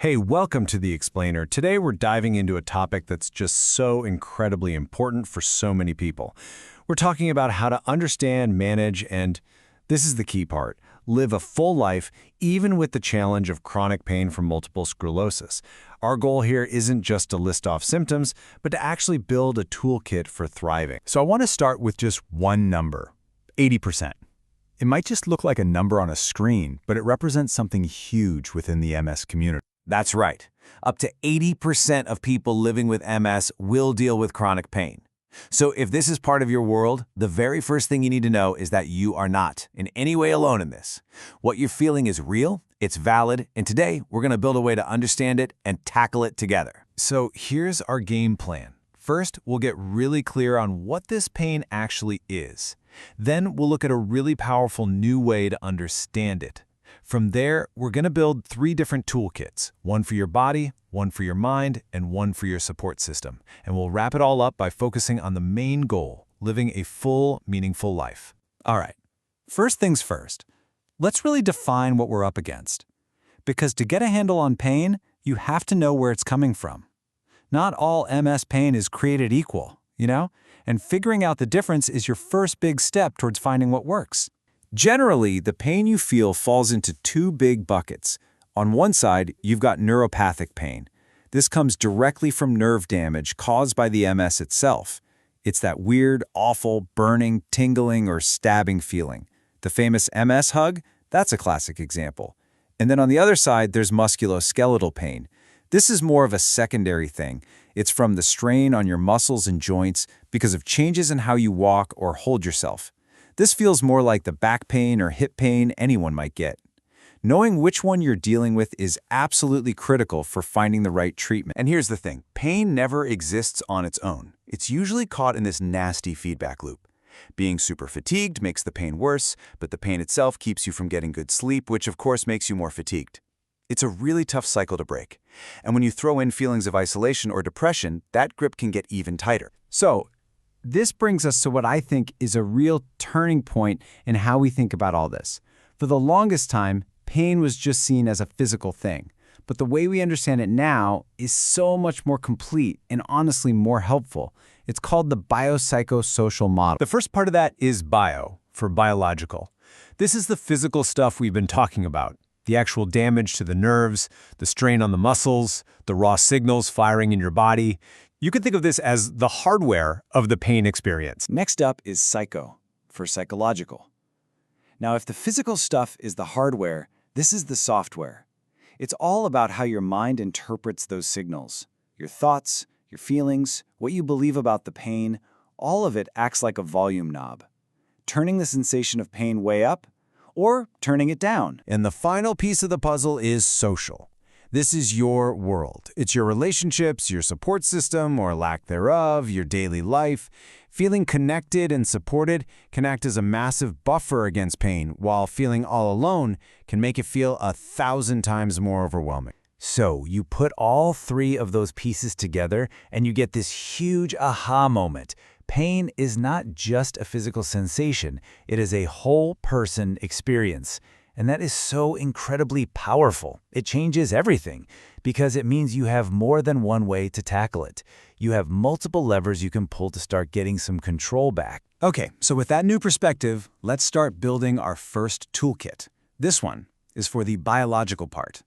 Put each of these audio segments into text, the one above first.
Hey, welcome to The Explainer. Today we're diving into a topic that's just so incredibly important for so many people. We're talking about how to understand, manage, and this is the key part, live a full life even with the challenge of chronic pain from multiple sclerosis. Our goal here isn't just to list off symptoms, but to actually build a toolkit for thriving. So I want to start with just one number, 80%. It might just look like a number on a screen, but it represents something huge within the MS community. That's right. Up to 80% of people living with MS will deal with chronic pain. So if this is part of your world, the very first thing you need to know is that you are not in any way alone in this. What you're feeling is real, it's valid, and today we're going to build a way to understand it and tackle it together. So here's our game plan. First, we'll get really clear on what this pain actually is. Then we'll look at a really powerful new way to understand it. From there, we're going to build 3 different toolkits, one for your body, one for your mind, and one for your support system. And we'll wrap it all up by focusing on the main goal, living a full, meaningful life. All right, first things first. Let's really define what we're up against. Because to get a handle on pain, you have to know where it's coming from. Not all MS pain is created equal, and figuring out the difference is your first big step towards finding what works. Generally, the pain you feel falls into 2 big buckets. On one side, you've got neuropathic pain. This comes directly from nerve damage caused by the MS itself. It's that weird, awful, burning, tingling, or stabbing feeling. The famous MS hug? That's a classic example. And then on the other side, there's musculoskeletal pain. This is more of a secondary thing. It's from the strain on your muscles and joints because of changes in how you walk or hold yourself. This feels more like the back pain or hip pain anyone might get. Knowing which one you're dealing with is absolutely critical for finding the right treatment. And here's the thing, pain never exists on its own. It's usually caught in this nasty feedback loop. Being super fatigued makes the pain worse, but the pain itself keeps you from getting good sleep, which of course makes you more fatigued. It's a really tough cycle to break. And when you throw in feelings of isolation or depression, that grip can get even tighter. So, this brings us to what I think is a real turning point in how we think about all this. For the longest time, pain was just seen as a physical thing. But the way we understand it now is so much more complete and honestly more helpful. It's called the biopsychosocial model. The first part of that is bio, for biological. This is the physical stuff we've been talking about. The actual damage to the nerves, the strain on the muscles, the raw signals firing in your body. You could think of this as the hardware of the pain experience. Next up is psycho, for psychological. Now, if the physical stuff is the hardware, this is the software. It's all about how your mind interprets those signals. Your thoughts, your feelings, what you believe about the pain, all of it acts like a volume knob, turning the sensation of pain way up or turning it down. And the final piece of the puzzle is social. This is your world. It's your relationships, your support system, or lack thereof, your daily life. Feeling connected and supported can act as a massive buffer against pain, while feeling all alone can make it feel 1,000 times more overwhelming. So you put all 3 of those pieces together and you get this huge aha moment. Pain is not just a physical sensation, it is a whole person experience. And that is so incredibly powerful. It changes everything because it means you have more than one way to tackle it. You have multiple levers you can pull to start getting some control back. Okay, so with that new perspective, let's start building our first toolkit. This one is for the biological part.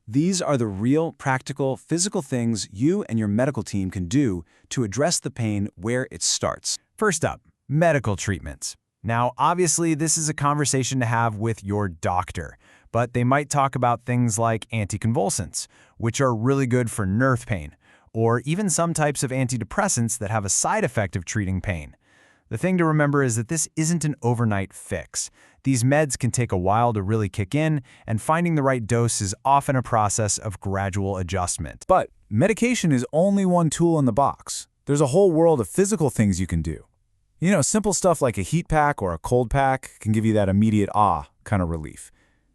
These are the real, practical, physical things you and your medical team can do to address the pain where it starts. First up, medical treatments. Now, obviously, this is a conversation to have with your doctor, but they might talk about things like anticonvulsants, which are really good for nerve pain, or even some types of antidepressants that have a side effect of treating pain. The thing to remember is that this isn't an overnight fix. These meds can take a while to really kick in, and finding the right dose is often a process of gradual adjustment. But medication is only one tool in the box. There's a whole world of physical things you can do. Simple stuff like a heat pack or a cold pack can give you that immediate kind of relief.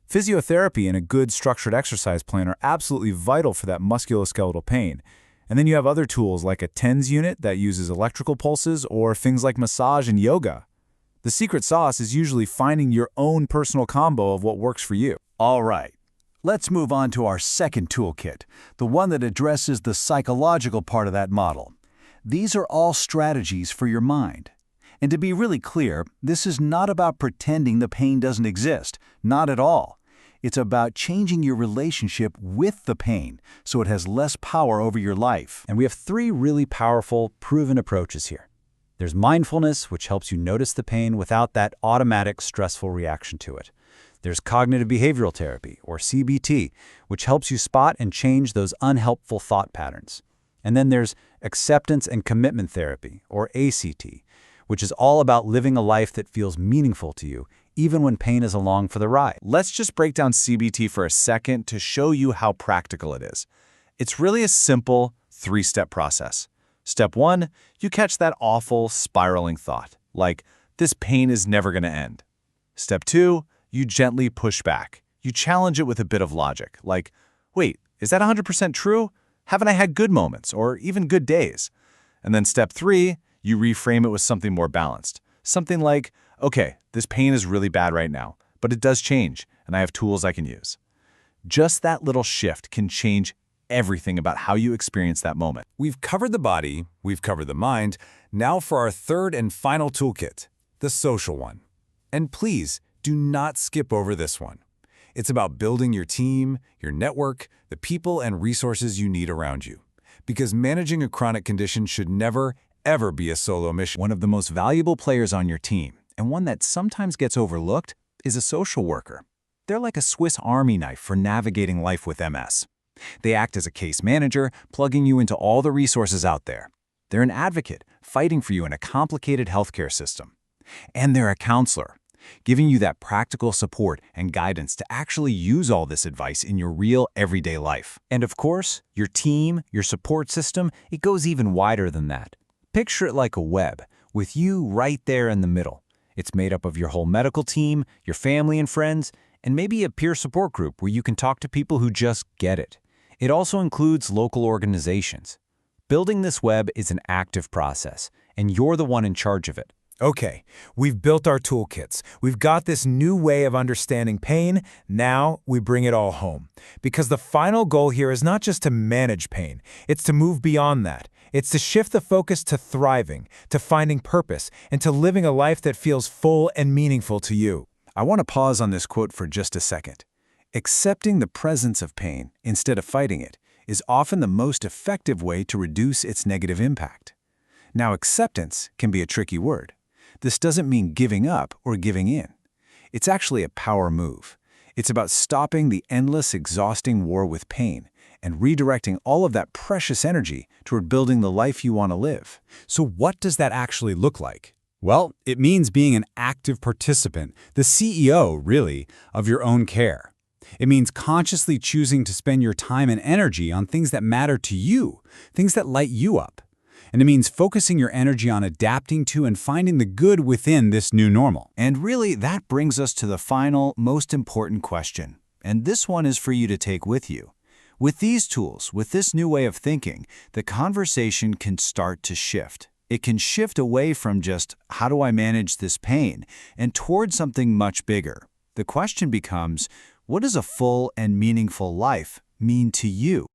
Physiotherapy and a good structured exercise plan are absolutely vital for that musculoskeletal pain. And then you have other tools like a TENS unit that uses electrical pulses or things like massage and yoga. The secret sauce is usually finding your own personal combo of what works for you. All right, Let's move on to our second toolkit, the one that addresses the psychological part of that model. These are all strategies for your mind. And to be really clear, this is not about pretending the pain doesn't exist, not at all. It's about changing your relationship with the pain so it has less power over your life. And we have 3 really powerful, proven approaches here. There's mindfulness, which helps you notice the pain without that automatic stressful reaction to it. There's cognitive behavioral therapy, or CBT, which helps you spot and change those unhelpful thought patterns. And then there's acceptance and commitment therapy, or ACT, which is all about living a life that feels meaningful to you, even when pain is along for the ride. Let's just break down CBT for a second to show you how practical it is. It's really a simple 3-step process. Step 1, you catch that awful, spiraling thought, like, this pain is never going to end. Step 2, you gently push back. You challenge it with a bit of logic, like, wait, is that 100% true? Haven't I had good moments, or even good days? And then step 3, you reframe it with something more balanced. Something like, okay, this pain is really bad right now, but it does change, and I have tools I can use. Just that little shift can change everything about how you experience that moment. We've covered the body, we've covered the mind. Now for our third and final toolkit, the social one. And please, do not skip over this one. It's about building your team, your network, the people and resources you need around you. Because managing a chronic condition should never, ever be a solo mission. One of the most valuable players on your team, and one that sometimes gets overlooked, is a social worker. They're like a Swiss Army knife for navigating life with MS. They act as a case manager, plugging you into all the resources out there. They're an advocate, fighting for you in a complicated healthcare system. And they're a counselor, giving you that practical support and guidance to actually use all this advice in your real everyday life. And of course, your team, your support system, it goes even wider than that. Picture it like a web, with you right there in the middle. It's made up of your whole medical team, your family and friends, and maybe a peer support group where you can talk to people who just get it. It also includes local organizations. Building this web is an active process, and you're the one in charge of it. Okay, we've built our toolkits. We've got this new way of understanding pain. Now we bring it all home. Because the final goal here is not just to manage pain. It's to move beyond that. It's to shift the focus to thriving, to finding purpose, and to living a life that feels full and meaningful to you. I want to pause on this quote for just a second. Accepting the presence of pain instead of fighting it is often the most effective way to reduce its negative impact. Now, acceptance can be a tricky word. This doesn't mean giving up or giving in. It's actually a power move. It's about stopping the endless, exhausting war with pain and redirecting all of that precious energy toward building the life you want to live. So what does that actually look like? Well, it means being an active participant, the CEO, really, of your own care. It means consciously choosing to spend your time and energy on things that matter to you, things that light you up. And it means focusing your energy on adapting to and finding the good within this new normal. And really, that brings us to the final, most important question. And this one is for you to take with you. With these tools, with this new way of thinking, the conversation can start to shift. It can shift away from just, how do I manage this pain, and towards something much bigger. The question becomes, what does a full and meaningful life mean to you?